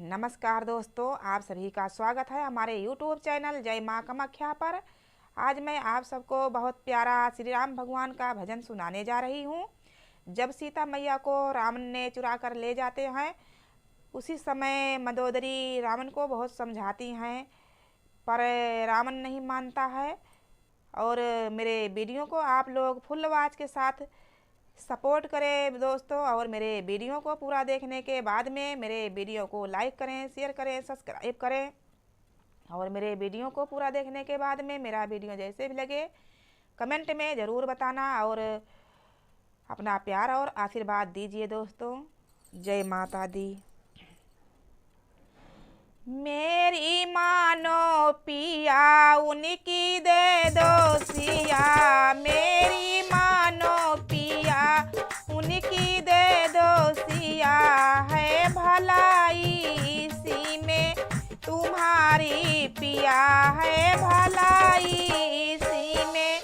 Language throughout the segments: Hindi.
नमस्कार दोस्तों, आप सभी का स्वागत है हमारे YouTube चैनल जय माँ कामाख्या पर। आज मैं आप सबको बहुत प्यारा श्री राम भगवान का भजन सुनाने जा रही हूँ। जब सीता मैया को रावण ने चुरा कर ले जाते हैं, उसी समय मंदोदरी रावण को बहुत समझाती हैं, पर रावण नहीं मानता है। और मेरे वीडियो को आप लोग फुल आवाज़ के साथ सपोर्ट करें दोस्तों, और मेरे वीडियो को पूरा देखने के बाद में मेरे वीडियो को लाइक करें, शेयर करें, सब्सक्राइब करें। और मेरे वीडियो को पूरा देखने के बाद में मेरा वीडियो जैसे भी लगे कमेंट में ज़रूर बताना और अपना प्यार और आशीर्वाद दीजिए दोस्तों। जय माता दी। मेरी मानो पिया उनकी दे दो सिया, मेरी मानो पिया उनकी दे दो सिया, है भलाई इसी में तुम्हारी पिया, है भलाई इसी में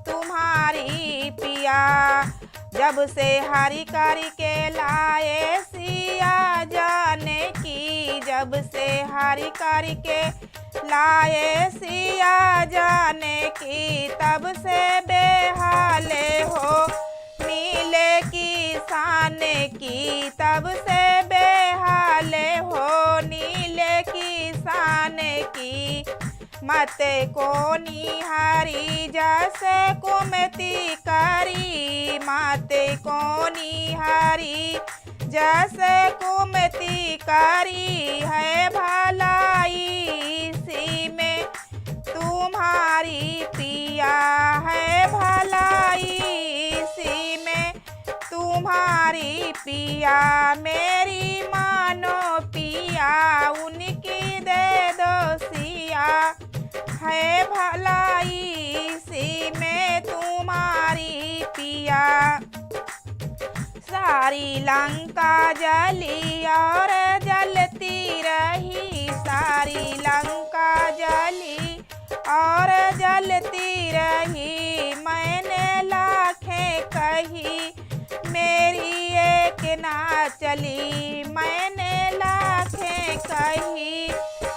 तुम्हारी पिया। जब से हरि करी के लाए सिया जाने की, जब से हरि करी के लाए सिया जाने की, तब से बेहाले हो नीले की शान की, तब से बेहाले हो नीले की शान की। मत को निहारी जैसे कुमति करी, मत को निहारी जैसे कुमति करी, है भलाई इसी में तुम्हारी पिया, है भलाई इसी में तुम्हारी पिया। मेरी मानो पिया उनकी दे दो सिया, है भलाई इसी में तुम्हारी पिया। सारी लंका जली और जलती रही, सारी लंका जली और जलती रही। मैंने लाखें कही मेरी एक ना चली, मैंने लाखें कही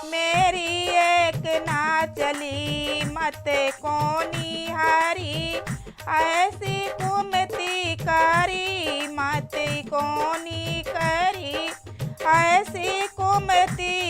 मेरी एक ना चली। मत को निहारी ऐसी कुमति करी, मत को नी करी ऐसी कुमति